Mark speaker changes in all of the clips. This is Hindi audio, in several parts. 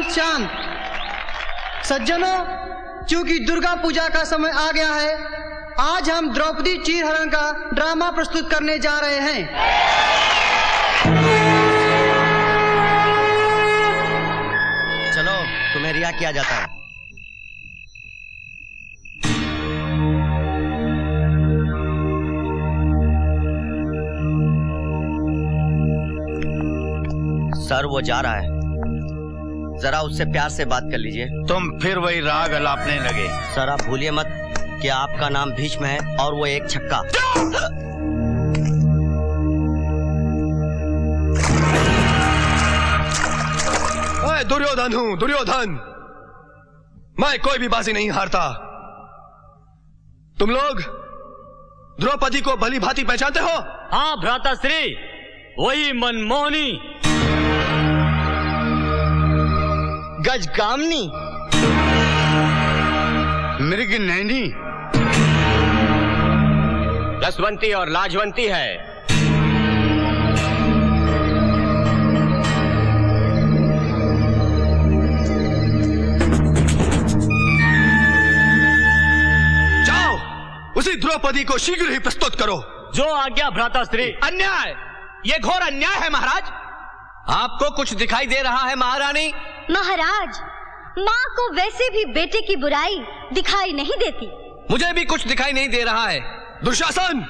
Speaker 1: शांत। सज्जनों, चूंकि दुर्गा पूजा का समय आ गया है, आज हम द्रौपदी चीरहरण का ड्रामा प्रस्तुत करने जा रहे हैं।
Speaker 2: चलो, तुम्हें रिहा किया जाता है। सर, वो जा रहा है, जरा उससे प्यार से बात कर लीजिए।
Speaker 3: तुम फिर वही राग अलापने लगे।
Speaker 2: सर, आप भूलिए मत कि आपका नाम भीष्म है और वो एक छक्का।
Speaker 4: मैं दुर्योधन हूँ, दुर्योधन। मैं कोई भी बाजी नहीं हारता। तुम लोग द्रौपदी को भली भांति पहचानते हो?
Speaker 5: हाँ भ्राताश्री, वही मनमोहनी
Speaker 2: गजगामनी,
Speaker 3: मृग नैनी,
Speaker 5: रसवंती और लाजवंती है।
Speaker 4: जाओ, उसी द्रौपदी को शीघ्र ही प्रस्तुत करो।
Speaker 5: जो आज्ञा भ्राताश्री।
Speaker 6: अन्याय, ये घोर अन्याय है महाराज।
Speaker 2: आपको कुछ दिखाई दे रहा है महारानी?
Speaker 7: महाराज, माँ को वैसे भी बेटे की बुराई दिखाई नहीं देती।
Speaker 2: मुझे भी कुछ दिखाई नहीं दे रहा है।
Speaker 4: दुशासन,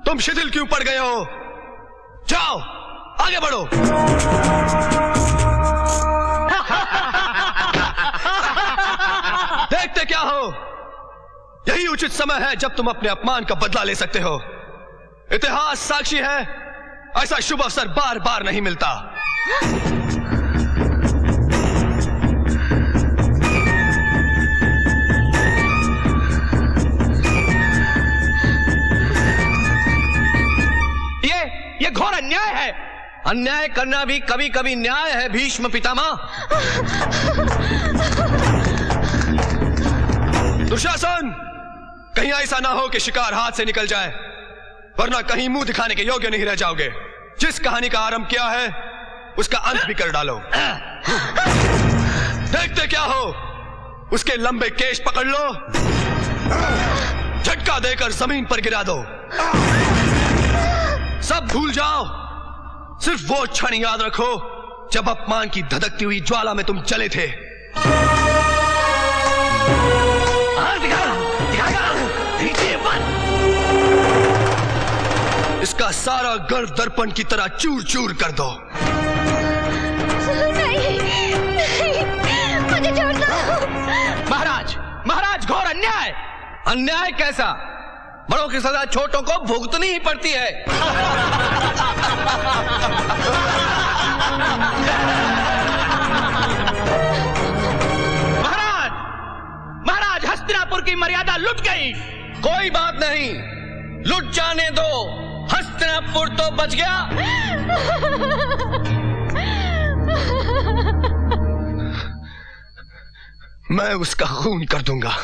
Speaker 4: तुम शिथिल क्यों पड़ गए हो? जाओ, आगे बढ़ो। देखते क्या हो? यही उचित समय है जब तुम अपने अपमान का बदला ले सकते हो। इतिहास साक्षी है, ऐसा शुभ अवसर बार बार नहीं मिलता।
Speaker 6: ये घोर अन्याय है।
Speaker 2: अन्याय करना भी कभी कभी न्याय है भीष्म पितामह।
Speaker 4: दुशासन, कहीं ऐसा ना हो कि शिकार हाथ से निकल जाए, वरना कहीं मुंह दिखाने के योग्य नहीं रह जाओगे। जिस कहानी का आरंभ किया है उसका अंत भी कर डालो। देखते क्या हो? उसके लंबे केश पकड़ लो, झटका देकर जमीन पर गिरा दो। सब भूल जाओ, सिर्फ वो क्षण याद रखो जब अपमान की धधकती हुई ज्वाला में तुम जले थे। इसका सारा गर्व दर्पण की तरह चूर चूर कर दो।
Speaker 7: नहीं, नहीं, मुझे छोड़ दो।
Speaker 6: महाराज, महाराज, घोर अन्याय।
Speaker 2: अन्याय कैसा? बड़ों की सजा छोटों को भुगतनी ही पड़ती है।
Speaker 6: महाराज, महाराज, हस्तिनापुर की मर्यादा लुट गई।
Speaker 2: कोई बात नहीं, लुट जाने दो, हस्तिनापुर तो बच गया।
Speaker 4: मैं उसका खून कर दूंगा।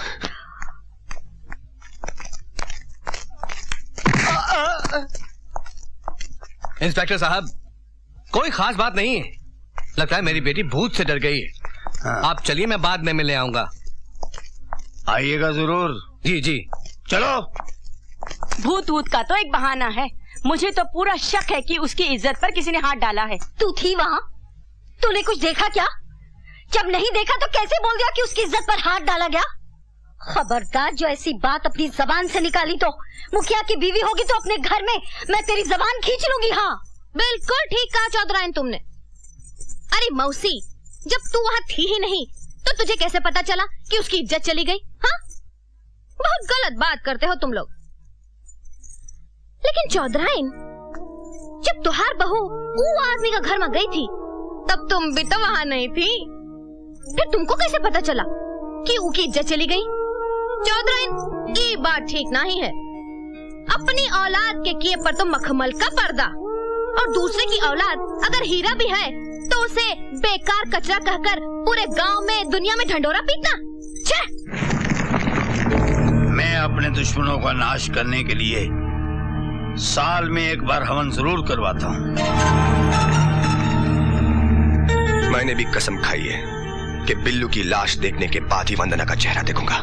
Speaker 2: इंस्पेक्टर साहब, कोई खास बात नहीं है। लगता है मेरी बेटी भूत से डर गई है। आप चलिए, मैं बाद में मिलने आऊंगा।
Speaker 3: आइएगा जरूर।
Speaker 2: जी जी,
Speaker 3: चलो।
Speaker 8: भूत वूत का तो एक बहाना है। मुझे तो पूरा शक है कि उसकी इज्जत पर किसी ने हाथ डाला है।
Speaker 7: तू थी वहाँ? तूने कुछ देखा क्या? जब नहीं देखा तो कैसे बोल दिया कि उसकी इज्जत पर हाथ डाला गया? खबरदार, जो ऐसी बात अपनी जबान से निकाली तो मुखिया की बीवी होगी तो अपने घर में मैं तेरी जबान खींच लूंगी। हाँ,
Speaker 9: बिल्कुल ठीक कहा चौधराइन तुमने। अरे मौसी, जब तू वहाँ थी ही नहीं तो तुझे कैसे पता चला कि उसकी इज्जत चली गई? हाँ, बहुत गलत बात करते हो तुम लोग। लेकिन चौधराइन, जब तुहार बहू वो आदमी का घर में गई थी तब तुम भी तो वहाँ नहीं थी। फिर तुमको कैसे पता चला कि उसकी इज्जत चली गई? चौधराइन, ये बात ठीक नहीं है। अपनी औलाद के किए पर तो मखमल का पर्दा, और दूसरे की औलाद अगर हीरा भी है तो उसे बेकार कचरा कहकर पूरे गांव में, दुनिया में ढंढोरा पीटना।
Speaker 3: मैं अपने दुश्मनों का नाश करने के लिए साल में एक बार हवन जरूर करवाता हूँ।
Speaker 4: मैंने भी कसम खाई है कि बिल्लू की लाश देखने के बाद ही वंदना का चेहरा देखूंगा।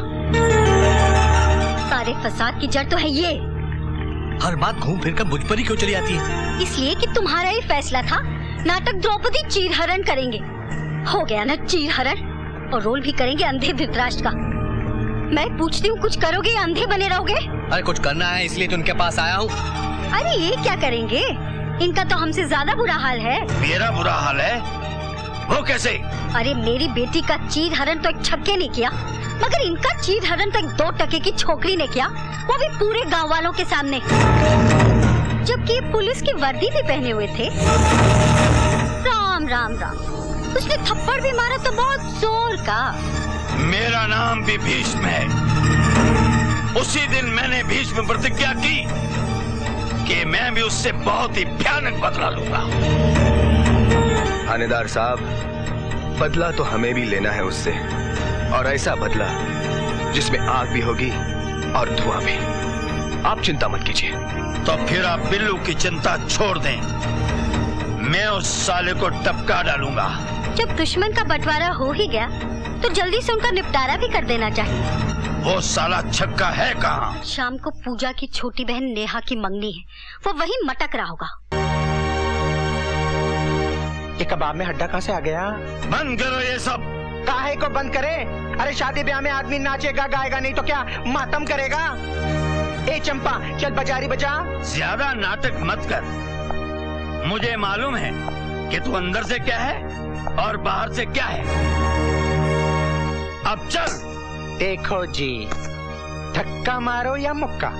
Speaker 7: सारे फसाद की जड़ तो है ये।
Speaker 2: हर बात घूम फिर कर मुझ पर ही क्यों चली आती है?
Speaker 7: इसलिए कि तुम्हारा ही फैसला था, नाटक द्रौपदी चीरहरण करेंगे। हो गया ना चीरहरण, और रोल भी करेंगे अंधे धृतराष्ट्र का। मैं पूछती हूँ, कुछ करोगे या अंधे बने रहोगे?
Speaker 2: अरे कुछ करना है इसलिए तो उनके पास आया हूँ।
Speaker 7: अरे ये क्या करेंगे? इनका तो हमसे ज्यादा बुरा हाल है।
Speaker 3: मेरा बुरा हाल है? वो कैसे?
Speaker 7: अरे मेरी बेटी का चीरहरण तो एक छक्के ने किया, मगर इनका चीरहरण तो एक 2 टके की छोकरी ने किया, वो भी पूरे गांव वालों के सामने, जबकि पुलिस की वर्दी भी पहने हुए थे। राम राम राम, उसने थप्पड़ भी मारा तो बहुत जोर का।
Speaker 3: मेरा नाम भी भीष्म है। उसी दिन मैंने भीष्म प्रतिज्ञा की कि मैं भी उससे बहुत ही भयानक बदला लूंगा।
Speaker 4: थानेदार साहब, बदला तो हमें भी लेना है उससे, और ऐसा बदला जिसमें आग भी होगी और धुआं भी। आप चिंता मत कीजिए।
Speaker 3: तो फिर आप बिल्लू की चिंता छोड़ दें, मैं उस साले को टपका डालूंगा।
Speaker 7: जब दुश्मन का बंटवारा हो ही गया तो जल्दी से उनका निपटारा भी कर देना चाहिए।
Speaker 3: वो साला छक्का है कहाँ?
Speaker 7: शाम को पूजा की छोटी बहन नेहा की मंगनी है, वो वहीं मटक रहा होगा।
Speaker 6: ये कबाब में हड्डा कहाँ से आ गया?
Speaker 3: बंद करो ये सब।
Speaker 6: काहे को बंद करे? अरे शादी ब्याह में आदमी नाचेगा गाएगा, नहीं तो क्या मातम करेगा? ए चंपा, चल बाजारी बजा।
Speaker 3: ज्यादा नाटक मत कर। मुझे मालूम है कि तू अंदर से क्या है और बाहर से क्या है। अब चल।
Speaker 6: देखो जी, धक्का मारो या मुक्का,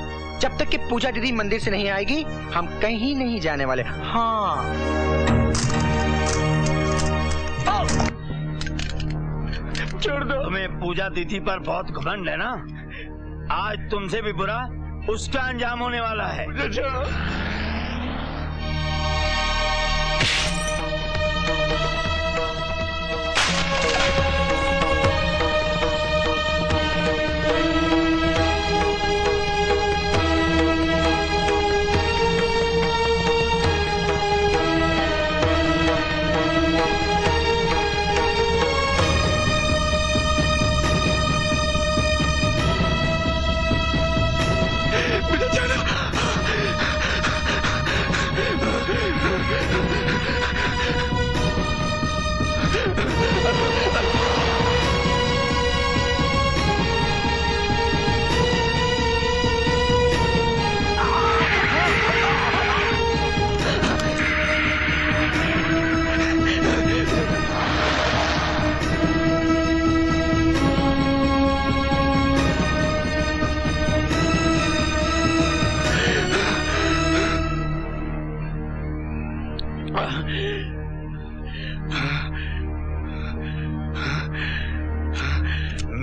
Speaker 6: जब तक कि पूजा दीदी मंदिर से नहीं आएगी हम कहीं नहीं जाने वाले। हाँ छोड़ दो।
Speaker 3: तुम्हें पूजा दीदी पर बहुत घमंड है ना? आज तुमसे भी बुरा उसका अंजाम होने वाला है।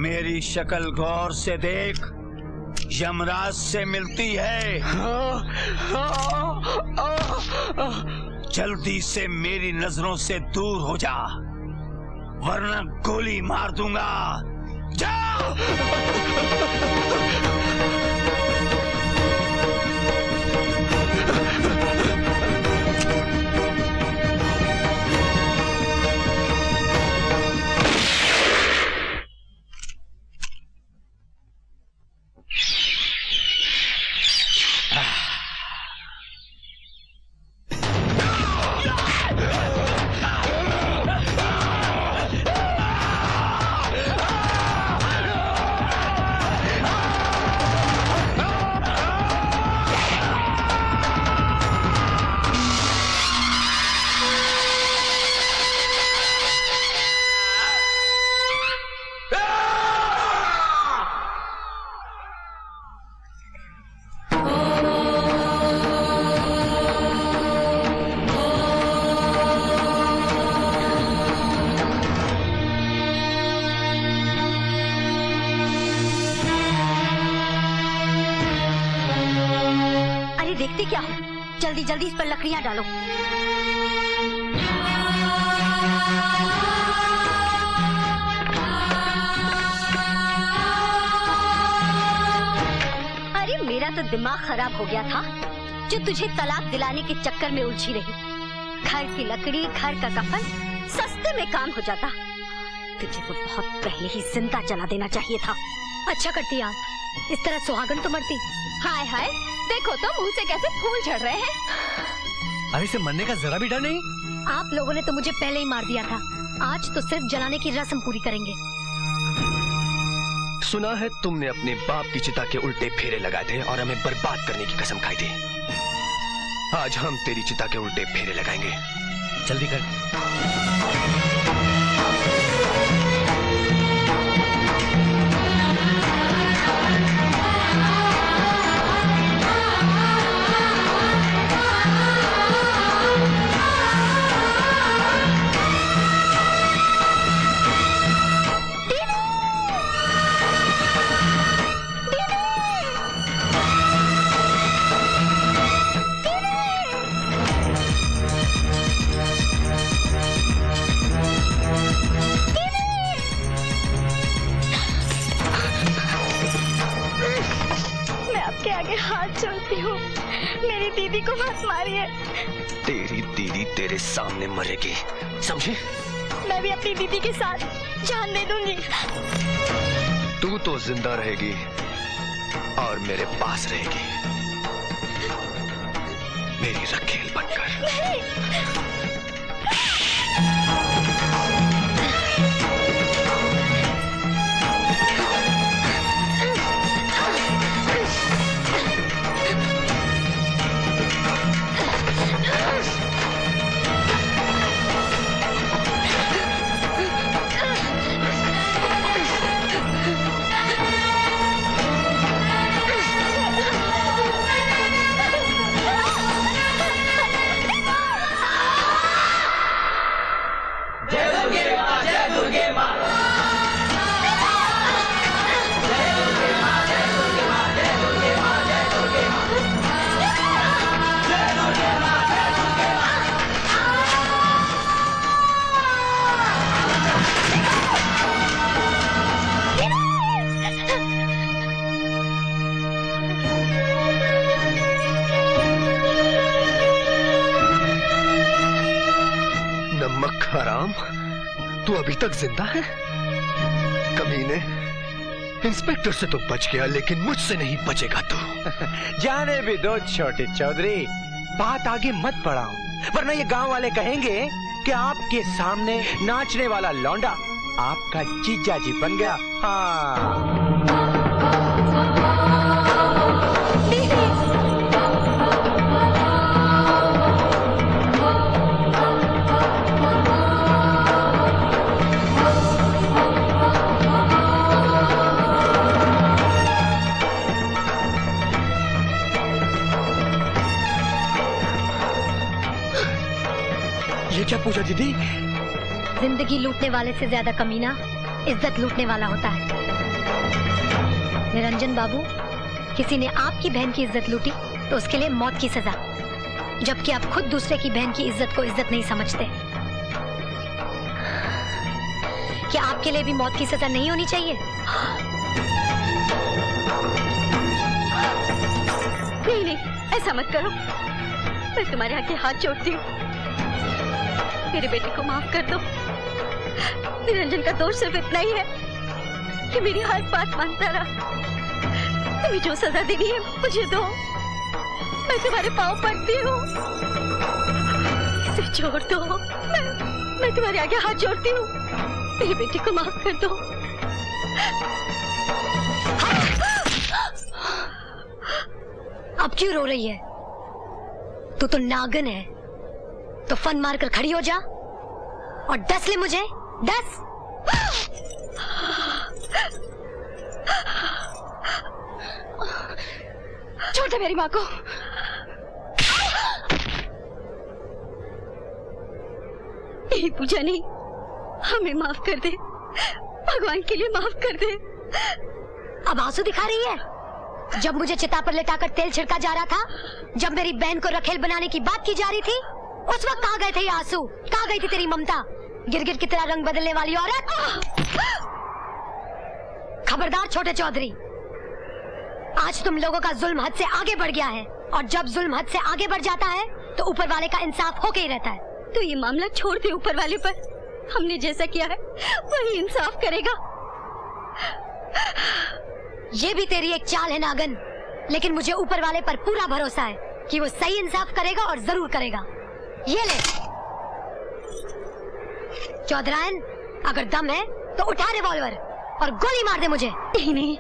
Speaker 3: मेरी शक्ल गौर से देख, यमराज से मिलती है। जल्दी से मेरी नजरों से दूर हो जा, वरना गोली मार दूंगा। जा!
Speaker 7: देखते क्या हो, जल्दी जल्दी इस पर लकड़ियां डालो। अरे मेरा तो दिमाग खराब हो गया था जो तुझे तलाक दिलाने के चक्कर में उलझी रही। घर की लकड़ी, घर का कफन सस्ते में काम हो जाता, तुझे तो बहुत पहले ही जिंदा जला देना चाहिए था। अच्छा करती आप, इस तरह सुहागन तो मरती।
Speaker 9: हाय हाय, देखो तो मुंह से कैसे फूल झड़ रहे हैं।
Speaker 2: अरे इसे मरने का जरा भी डर नहीं?
Speaker 7: आप लोगों ने तो मुझे पहले ही मार दिया था, आज तो सिर्फ जलाने की रस्म पूरी करेंगे।
Speaker 4: सुना है तुमने अपने बाप की चिता के उल्टे फेरे लगाए थे और हमें बर्बाद करने की कसम खाई थी। आज हम तेरी चिता के उल्टे फेरे लगाएंगे।
Speaker 2: जल्दी कर।
Speaker 7: हाथ जोड़ती हूँ, मेरी दीदी को मत मारिए।
Speaker 4: तेरी दीदी तेरे सामने मरेगी, समझी?
Speaker 7: मैं भी अपनी दीदी के साथ जान दे दूंगी।
Speaker 4: तू तो जिंदा रहेगी और मेरे पास रहेगी, मेरी रखेल बनकर।
Speaker 7: नहीं।
Speaker 4: हराम, तू अभी तक जिंदा है? कमीने, इंस्पेक्टर से तो बच गया लेकिन मुझसे नहीं बचेगा तू।
Speaker 6: जाने भी दो छोटे चौधरी, बात आगे मत बढ़ाओ वरना ये गांव वाले कहेंगे कि आपके सामने नाचने वाला लौंडा आपका जीजा जी बन गया। हाँ। ये क्या पूजा दीदी?
Speaker 7: जिंदगी लूटने वाले से ज्यादा कमीना इज्जत लूटने वाला होता है। निरंजन बाबू, किसी ने आपकी बहन की इज्जत लूटी तो उसके लिए मौत की सजा, जबकि आप खुद दूसरे की बहन की इज्जत को इज्जत नहीं समझते। क्या आपके लिए भी मौत की सजा नहीं होनी चाहिए?
Speaker 8: नहीं नहीं, ऐसा मत करो, मैं तुम्हारे आगे हाथ जोड़ती हूँ, मेरे बेटे को माफ कर दो। निरंजन का दोष सिर्फ इतना ही है कि मेरी हर बात मानता रहा। तुम्हें जो सजा देनी है मुझे दो, मैं तुम्हारे पाँव पड़ती हूँ, इसे छोड़ दो। मैं तुम्हारे आगे हाथ जोड़ती हूँ, मेरी बेटी को माफ कर दो।
Speaker 7: अब क्यों रो रही है? तू तो नागन है, तो फन मारकर खड़ी हो जा और डस ले मुझे, डस।
Speaker 8: छोड़ दे मेरी माँ को। यही पूजा नहीं, हमें माफ कर दे, भगवान के लिए माफ कर दे।
Speaker 7: अब आंसू दिखा रही है? जब मुझे चिता पर लेटाकर तेल छिड़का जा रहा था, जब मेरी बहन को रखेल बनाने की बात की जा रही थी, उस वक्त कहाँ गए थे ये आंसू? कहाँ गई थी तेरी ममता? गिरगिट की तरह रंग बदलने वाली औरत। खबरदार छोटे चौधरी, आज तुम लोगों का जुल्म हद से आगे बढ़ गया है, और जब जुल्म हद से आगे बढ़ जाता है तो ऊपर वाले का इंसाफ होके ही रहता है।
Speaker 8: तो ये मामला छोड़ दे ऊपर वाले पर, हमने जैसा किया है वही इंसाफ करेगा।
Speaker 7: ये भी तेरी एक चाल है नागन, लेकिन मुझे ऊपर वाले पर पूरा भरोसा है कि वो सही इंसाफ करेगा और जरूर करेगा। ये ले चौधरायन, अगर दम है तो उठा रिवॉल्वर और गोली मार दे मुझे।
Speaker 8: नहीं नहीं,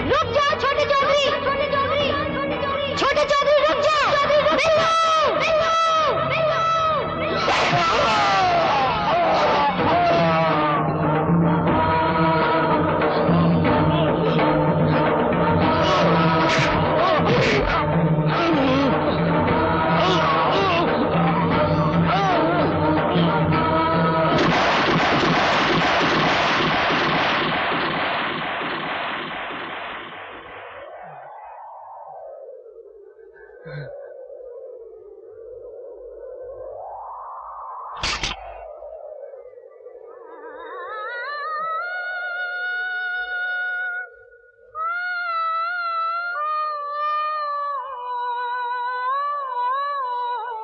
Speaker 7: रुक जाओ छोटे चौधरी, छोटे चौधरी रुक जाओ। बिल्लू, बिल्लू, बिल्लू।
Speaker 4: हाँ।